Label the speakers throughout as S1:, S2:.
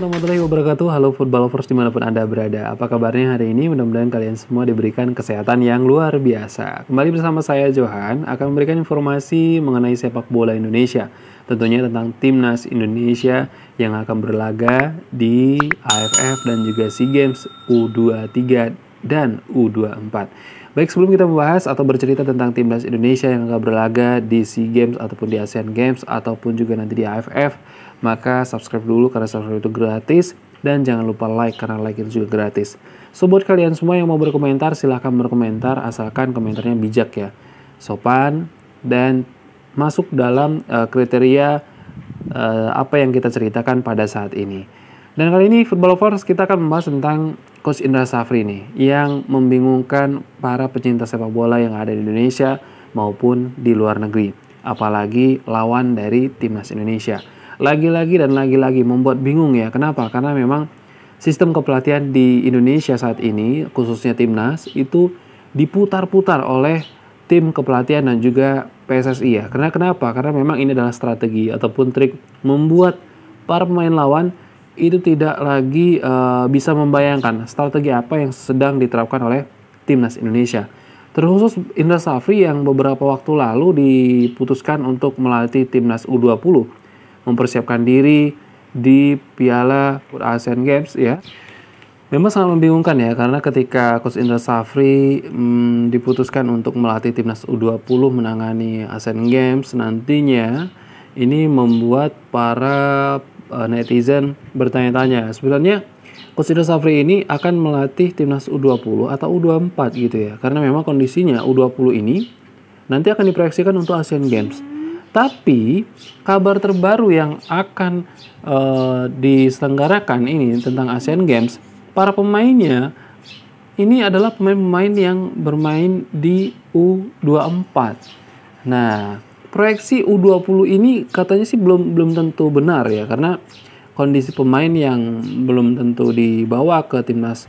S1: warahmatullahi wabarakatuh. Halo football lovers dimanapun Anda berada. Apa kabarnya hari ini? Mudah-mudahan kalian semua diberikan kesehatan yang luar biasa. Kembali bersama saya Johan akan memberikan informasi mengenai sepak bola Indonesia. Tentunya tentang timnas Indonesia yang akan berlaga di AFF dan juga SEA Games U23 dan U24. Baik, sebelum kita membahas atau bercerita tentang timnas Indonesia yang akan berlaga di SEA Games ataupun di ASEAN Games ataupun juga nanti di AFF, maka subscribe dulu karena subscribe itu gratis dan jangan lupa like karena like itu juga gratis. So buat kalian semua yang mau berkomentar silahkan berkomentar asalkan komentarnya bijak ya, sopan dan masuk dalam kriteria apa yang kita ceritakan pada saat ini. Dan kali ini Football Lovers kita akan membahas tentang Coach Indra Safri nih yang membingungkan para pecinta sepak bola yang ada di Indonesia maupun di luar negeri. Apalagi lawan dari timnas Indonesia. Lagi-lagi membuat bingung ya. Kenapa? Karena memang sistem kepelatihan di Indonesia saat ini, khususnya timnas, itu diputar-putar oleh tim kepelatihan dan juga PSSI ya. Karena kenapa? Karena memang ini adalah strategi ataupun trik membuat para pemain lawan itu tidak lagi bisa membayangkan strategi apa yang sedang diterapkan oleh timnas Indonesia. Terkhusus Indra Safri yang beberapa waktu lalu diputuskan untuk melatih timnas U20, mempersiapkan diri di Piala ASEAN Games ya. Memang sangat membingungkan ya, karena ketika Coach Indra Safri diputuskan untuk melatih timnas U20 menangani ASEAN Games nantinya, ini membuat para netizen bertanya-tanya, sebenarnya Coach Indra Safri ini akan melatih timnas U20 atau U24 gitu ya. Karena memang kondisinya U20 ini nanti akan diproyeksikan untuk ASEAN Games. Tapi kabar terbaru yang akan diselenggarakan ini tentang ASEAN Games, para pemainnya ini adalah pemain-pemain yang bermain di U24. Nah, proyeksi U20 ini katanya sih belum tentu benar ya, karena kondisi pemain yang belum tentu dibawa ke timnas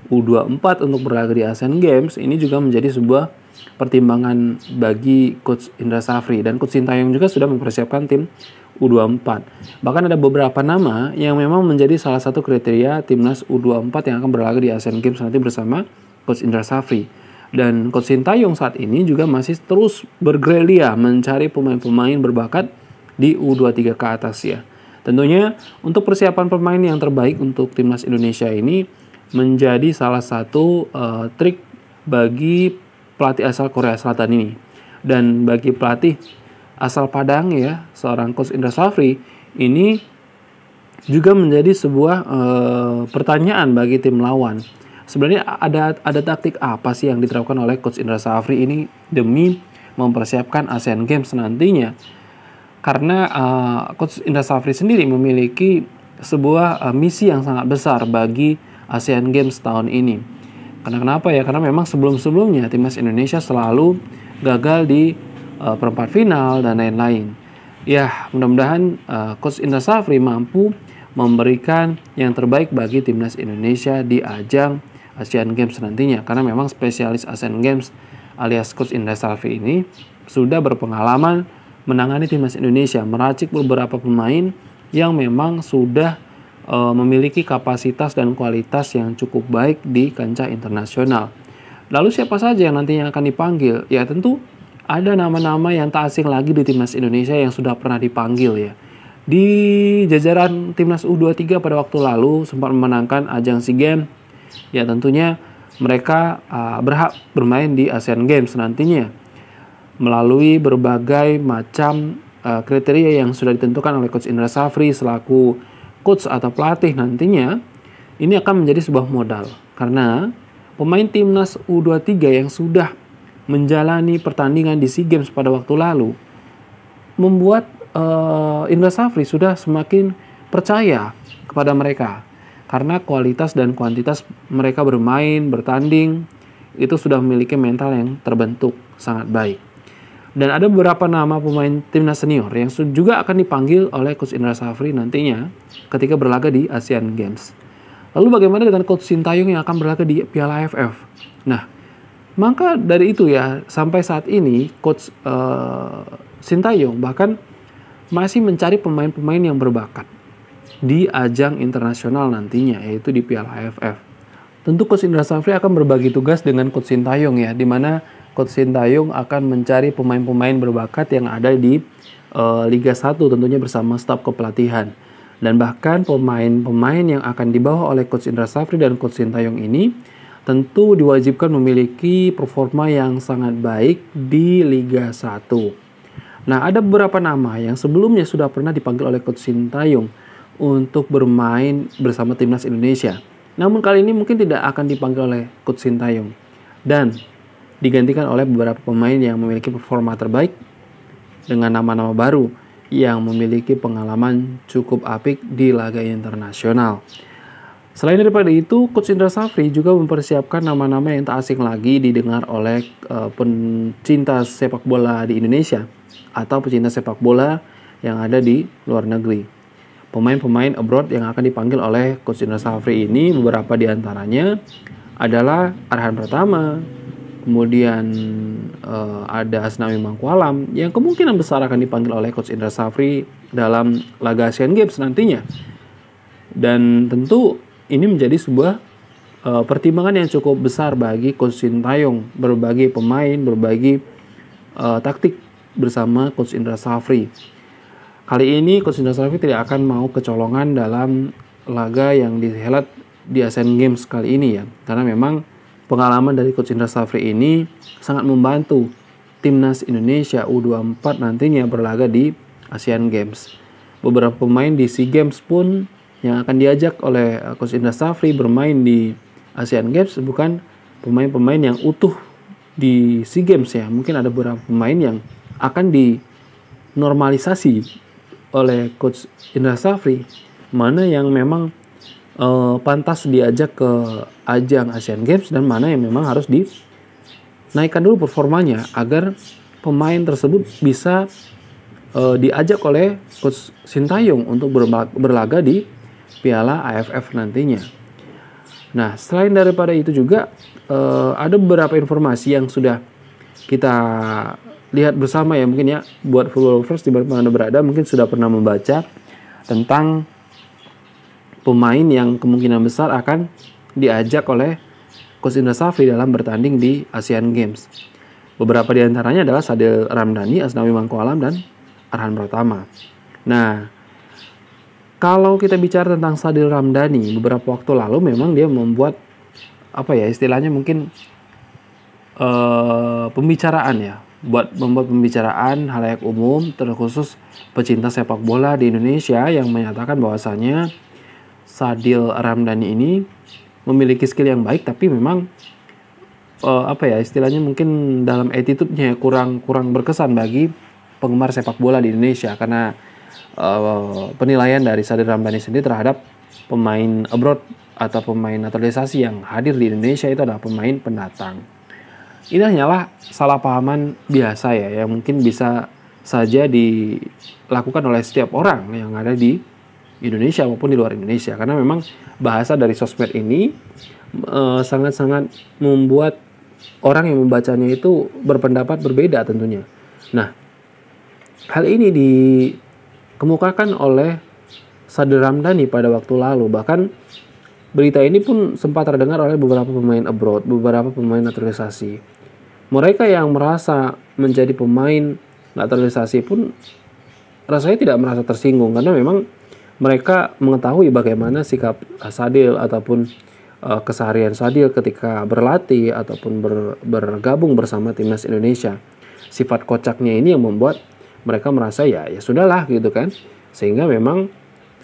S1: U24 untuk berlaga di ASEAN Games ini juga menjadi sebuah pertimbangan bagi Coach Indra Safri, dan Coach Sintayong juga sudah mempersiapkan tim U24. Bahkan ada beberapa nama yang memang menjadi salah satu kriteria timnas U24 yang akan berlaga di ASEAN Games nanti bersama Coach Indra Safri. Dan Coach Sintayong saat ini juga masih terus bergerilya mencari pemain-pemain berbakat di U23 ke atas ya. Tentunya untuk persiapan pemain yang terbaik untuk timnas Indonesia ini menjadi salah satu trik bagi pelatih asal Korea Selatan ini. Dan bagi pelatih asal Padang ya, seorang Coach Indra Safri ini juga menjadi sebuah pertanyaan bagi tim lawan. Sebenarnya ada taktik apa sih yang diterapkan oleh Coach Indra Safri ini demi mempersiapkan ASEAN Games nantinya? Karena Coach Indra Safri sendiri memiliki sebuah misi yang sangat besar bagi ASEAN Games tahun ini. Karena kenapa ya? Karena memang sebelum-sebelumnya timnas Indonesia selalu gagal di perempat final dan lain-lain. Ya, mudah-mudahan Coach Indra Safri mampu memberikan yang terbaik bagi timnas Indonesia di ajang ASEAN Games nantinya. Karena memang spesialis ASEAN Games alias Coach Indra Safri ini sudah berpengalaman menangani timnas Indonesia, meracik beberapa pemain yang memang sudah memiliki kapasitas dan kualitas yang cukup baik di kancah internasional. Lalu siapa saja yang nantinya akan dipanggil? Ya tentu ada nama-nama yang tak asing lagi di timnas Indonesia yang sudah pernah dipanggil ya. Di jajaran timnas U23 pada waktu lalu sempat memenangkan ajang SEA Games. Ya tentunya mereka berhak bermain di ASEAN Games nantinya. Melalui berbagai macam kriteria yang sudah ditentukan oleh Coach Indra Safri selaku coach atau pelatih nantinya, ini akan menjadi sebuah modal. Karena pemain timnas U23 yang sudah menjalani pertandingan di SEA Games pada waktu lalu membuat Indra Safri sudah semakin percaya kepada mereka. Karena kualitas dan kuantitas mereka bermain, bertanding, itu sudah memiliki mental yang terbentuk sangat baik. Dan ada beberapa nama pemain timnas senior yang juga akan dipanggil oleh Coach Indra Safri nantinya ketika berlaga di ASEAN Games. Lalu bagaimana dengan Coach Sintayong yang akan berlaga di Piala AFF? Nah, maka dari itu ya, sampai saat ini Coach Sintayong bahkan masih mencari pemain-pemain yang berbakat. di ajang internasional nantinya, yaitu di Piala AFF. Tentu Coach Indra Safri akan berbagi tugas dengan Coach Sintayong ya, di mana Coach Sintayong akan mencari pemain-pemain berbakat yang ada di Liga 1 tentunya bersama staf kepelatihan. Dan bahkan pemain-pemain yang akan dibawa oleh Coach Indra Safri dan Coach Sintayong ini tentu diwajibkan memiliki performa yang sangat baik di Liga 1. Nah, ada beberapa nama yang sebelumnya sudah pernah dipanggil oleh Coach Sintayong untuk bermain bersama timnas Indonesia. Namun kali ini mungkin tidak akan dipanggil oleh Coach Sintayong dan digantikan oleh beberapa pemain yang memiliki performa terbaik dengan nama-nama baru yang memiliki pengalaman cukup apik di laga internasional. Selain daripada itu, Coach Indra Safri juga mempersiapkan nama-nama yang tak asing lagi didengar oleh pencinta sepak bola di Indonesia atau pecinta sepak bola yang ada di luar negeri. Pemain-pemain abroad yang akan dipanggil oleh Coach Indra Safri ini, beberapa di antaranya adalah Arhan Pratama, kemudian ada Asnawi Mangkualam yang kemungkinan besar akan dipanggil oleh Coach Indra Safri dalam laga Asian Games nantinya. Dan tentu ini menjadi sebuah pertimbangan yang cukup besar bagi Coach Sintayong, berbagi pemain, berbagi taktik bersama Coach Indra Safri. Kali ini Coach Indra Safri tidak akan mau kecolongan dalam laga yang dihelat di Asian Games kali ini ya, karena memang pengalaman dari Coach Indra Safri ini sangat membantu timnas Indonesia U24 nantinya berlaga di Asian Games. Beberapa pemain di SEA Games pun yang akan diajak oleh Coach Indra Safri bermain di Asian Games bukan pemain-pemain yang utuh di SEA Games ya. Mungkin ada beberapa pemain yang akan dinormalisasi oleh Coach Indra Safri, mana yang memang pantas diajak ke ajang Asian Games dan mana yang memang harus dinaikkan dulu performanya agar pemain tersebut bisa diajak oleh Coach Sintayong untuk berlaga di Piala AFF nantinya. Nah, selain daripada itu juga ada beberapa informasi yang sudah kita lihat bersama ya, mungkin ya buat football lovers di mana Anda berada mungkin sudah pernah membaca tentang pemain yang kemungkinan besar akan diajak oleh Coach Indra Safri dalam bertanding di Asian Games. Beberapa di antaranya adalah Sadil Ramdhani, Asnawi Mangkualam, dan Arhan Pratama. Nah, kalau kita bicara tentang Sadil Ramdhani, beberapa waktu lalu memang dia membuat istilahnya mungkin pembicaraan ya, membuat pembicaraan halayak umum terkhusus pecinta sepak bola di Indonesia yang menyatakan bahwasanya Sadil Ramdhani ini memiliki skill yang baik, tapi memang istilahnya mungkin dalam attitude-nya kurang berkesan bagi penggemar sepak bola di Indonesia, karena penilaian dari Sadil Ramdhani sendiri terhadap pemain abroad atau pemain naturalisasi yang hadir di Indonesia itu adalah pemain pendatang. Ini hanyalah salah pahaman biasa ya, yang mungkin bisa saja dilakukan oleh setiap orang yang ada di Indonesia maupun di luar Indonesia, karena memang bahasa dari sosmed ini sangat-sangat membuat orang yang membacanya itu berpendapat berbeda tentunya. Nah, hal ini dikemukakan oleh Sadil Ramdhani pada waktu lalu. Bahkan berita ini pun sempat terdengar oleh beberapa pemain abroad, beberapa pemain naturalisasi. Mereka yang merasa menjadi pemain naturalisasi pun rasanya tidak merasa tersinggung, karena memang mereka mengetahui bagaimana sikap Sadil ataupun keseharian Sadil ketika berlatih ataupun bergabung bersama timnas Indonesia. Sifat kocaknya ini yang membuat mereka merasa ya sudahlah gitu kan. Sehingga memang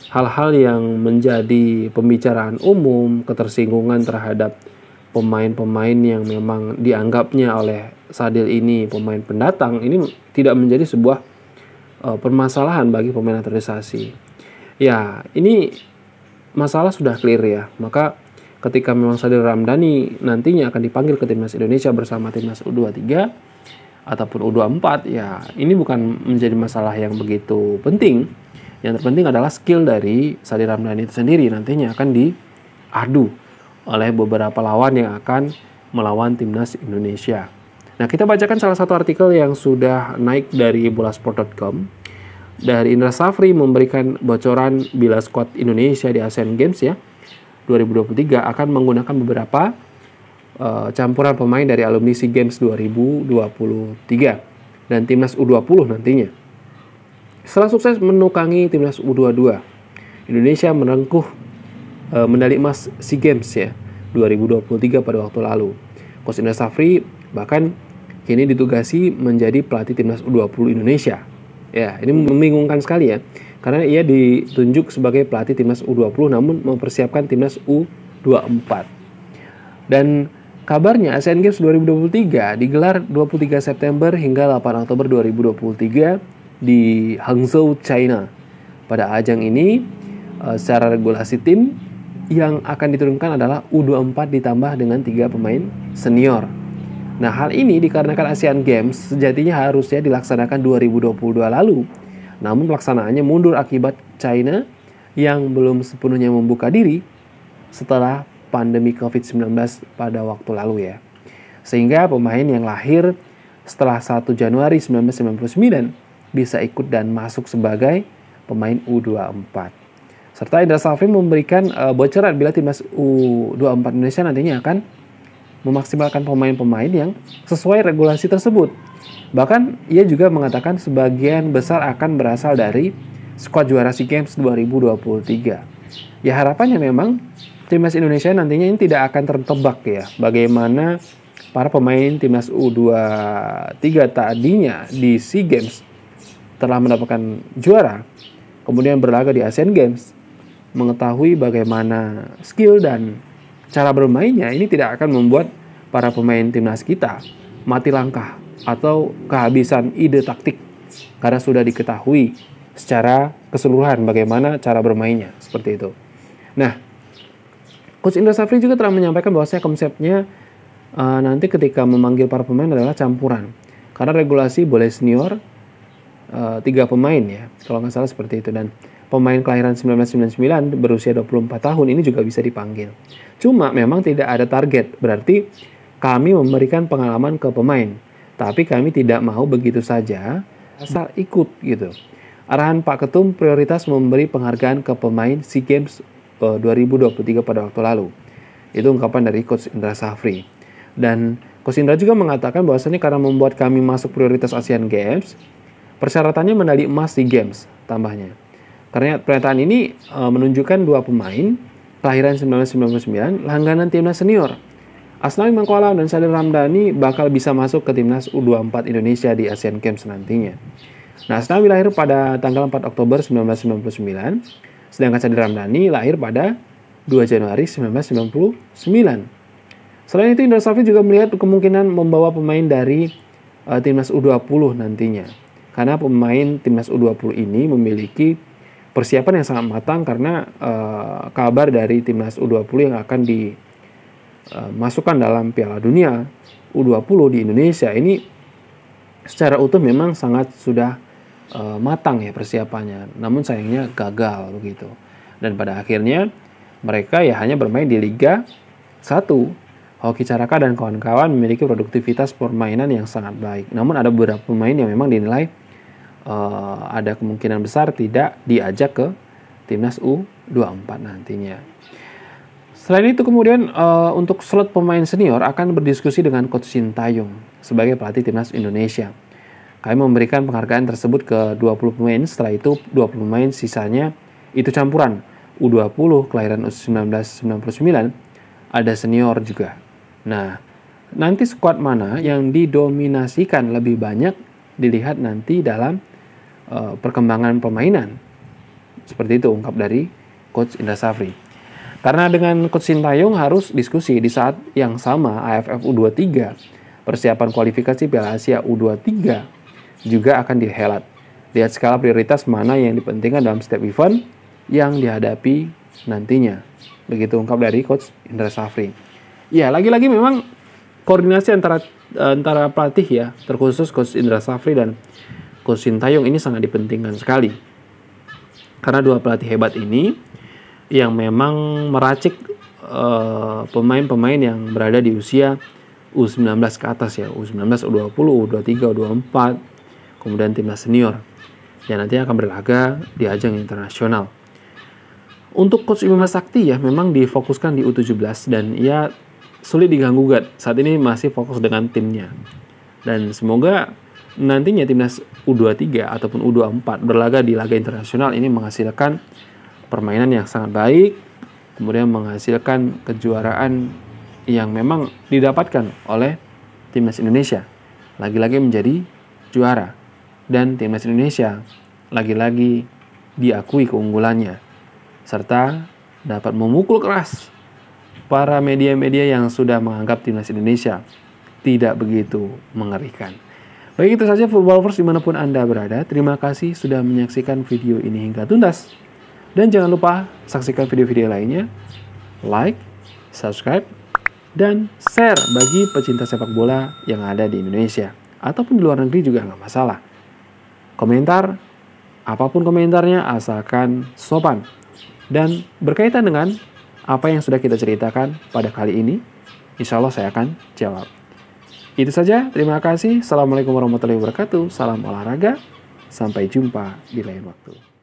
S1: hal-hal yang menjadi pembicaraan umum, ketersinggungan terhadap pemain-pemain yang memang dianggapnya oleh Sadil ini pemain pendatang, ini tidak menjadi sebuah permasalahan bagi pemain naturalisasi. Ya, ini masalah sudah clear ya. Maka ketika memang Sadil Ramdhani nantinya akan dipanggil ke timnas Indonesia bersama timnas U23 ataupun U24, ya ini bukan menjadi masalah yang begitu penting. Yang terpenting adalah skill dari Sadil Ramdhani itu sendiri nantinya akan diadu oleh beberapa lawan yang akan melawan timnas Indonesia. Nah, kita bacakan salah satu artikel yang sudah naik dari bolasport.com. dari Indra Safri memberikan bocoran bila skuad Indonesia di Asian Games ya 2023 akan menggunakan beberapa campuran pemain dari alumni SEA Games 2023 dan timnas U20 nantinya. Setelah sukses menukangi timnas U22, Indonesia merengkuh medali emas SEA Games ya 2023 pada waktu lalu. Coach Indra Safri bahkan kini ditugasi menjadi pelatih timnas U20 Indonesia. Ya, ini membingungkan sekali ya, karena ia ditunjuk sebagai pelatih timnas U20 namun mempersiapkan timnas U24. Dan kabarnya Asian Games 2023 digelar 23 September hingga 8 Oktober 2023 di Hangzhou, China. Pada ajang ini, secara regulasi tim yang akan diturunkan adalah U24 ditambah dengan 3 pemain senior. Nah, hal ini dikarenakan Asian Games sejatinya harusnya dilaksanakan 2022 lalu. Namun pelaksanaannya mundur akibat China yang belum sepenuhnya membuka diri setelah pandemi COVID-19 pada waktu lalu ya. Sehingga pemain yang lahir setelah 1 Januari 1999 bisa ikut dan masuk sebagai pemain U24. Serta Indra Safri memberikan bocoran bila timnas U24 Indonesia nantinya akan memaksimalkan pemain-pemain yang sesuai regulasi tersebut. Bahkan ia juga mengatakan sebagian besar akan berasal dari skuad juara SEA Games 2023. Ya, harapannya memang timnas Indonesia nantinya ini tidak akan tertebak ya, bagaimana para pemain timnas U23 tadinya di SEA Games telah mendapatkan juara, kemudian berlaga di Asian Games, mengetahui bagaimana skill dan cara bermainnya ini tidak akan membuat para pemain timnas kita mati langkah atau kehabisan ide taktik karena sudah diketahui secara keseluruhan bagaimana cara bermainnya, seperti itu. Nah, Coach Indra Safri juga telah menyampaikan bahwasanya konsepnya nanti ketika memanggil para pemain adalah campuran, karena regulasi boleh senior 3 pemain ya, kalau nggak salah seperti itu, dan pemain kelahiran 1999 berusia 24 tahun ini juga bisa dipanggil. Cuma memang tidak ada target, berarti kami memberikan pengalaman ke pemain, tapi kami tidak mau begitu saja asal ikut gitu. Arahan Pak Ketum prioritas memberi penghargaan ke pemain SEA Games 2023 pada waktu lalu. Itu ungkapan dari Coach Indra Safri. Dan Coach Indra juga mengatakan bahwasannya karena membuat kami masuk prioritas Asian Games, persyaratannya medali emas SEA Games tambahnya. Karena pernyataan ini menunjukkan 2 pemain kelahiran 1999 langganan timnas senior. Asnawi Mangkualam dan Sadil Ramdhani bakal bisa masuk ke timnas U24 Indonesia di Asian Games nantinya. Nah, Asnawi lahir pada tanggal 4 Oktober 1999, sedangkan Sadil Ramdhani lahir pada 2 Januari 1999. Selain itu, Indra Safri juga melihat kemungkinan membawa pemain dari timnas U20 nantinya. Karena pemain timnas U20 ini memiliki persiapan yang sangat matang karena kabar dari timnas U20 yang akan dimasukkan dalam Piala Dunia U20 di Indonesia ini secara utuh memang sangat sudah matang ya persiapannya. Namun sayangnya gagal begitu. Dan pada akhirnya mereka ya hanya bermain di Liga 1. Hoki Caraka dan kawan-kawan memiliki produktivitas permainan yang sangat baik. Namun ada beberapa pemain yang memang dinilai ada kemungkinan besar tidak diajak ke timnas U24 nantinya. Selain itu kemudian untuk slot pemain senior akan berdiskusi dengan Coach Sintayong sebagai pelatih timnas Indonesia. Kami memberikan penghargaan tersebut ke 20 pemain, setelah itu 20 pemain sisanya itu campuran U20 kelahiran 1999, ada senior juga. Nah, nanti skuad mana yang didominasikan lebih banyak dilihat nanti dalam perkembangan permainan. Seperti itu ungkap dari Coach Indra Safri. Karena dengan Coach Sintayong harus diskusi di saat yang sama AFF U23, persiapan kualifikasi Piala Asia U23 juga akan dihelat. Lihat skala prioritas mana yang dipentingkan dalam setiap event yang dihadapi nantinya. Begitu ungkap dari Coach Indra Safri. Ya, lagi-lagi memang koordinasi antara pelatih ya, terkhusus Coach Indra Safri dan Coach Sintayong ini sangat dipentingkan sekali. Karena 2 pelatih hebat ini yang memang meracik pemain-pemain yang berada di usia U19 ke atas ya, U19, U20, U23, U24, kemudian timnas senior. yang nanti akan berlaga di ajang internasional. Untuk Coach Bima Sakti ya memang difokuskan di U17 dan ia sulit diganggu gugat. Saat ini masih fokus dengan timnya. Dan semoga nantinya timnas U23 ataupun U24 berlaga di laga internasional ini menghasilkan permainan yang sangat baik, kemudian menghasilkan kejuaraan yang memang didapatkan oleh timnas Indonesia. Lagi-lagi menjadi juara. Dan timnas Indonesia lagi-lagi diakui keunggulannya, serta dapat memukul keras para media-media yang sudah menganggap timnas Indonesia tidak begitu mengerikan. Baik, itu saja Footballers dimanapun Anda berada. Terima kasih sudah menyaksikan video ini hingga tuntas. Dan jangan lupa saksikan video-video lainnya, like, subscribe, dan share bagi pecinta sepak bola yang ada di Indonesia. Ataupun di luar negeri juga nggak masalah. Komentar, apapun komentarnya asalkan sopan dan berkaitan dengan apa yang sudah kita ceritakan pada kali ini, insya Allah saya akan jawab. Itu saja, terima kasih. Assalamualaikum warahmatullahi wabarakatuh. Salam olahraga, sampai jumpa di lain waktu.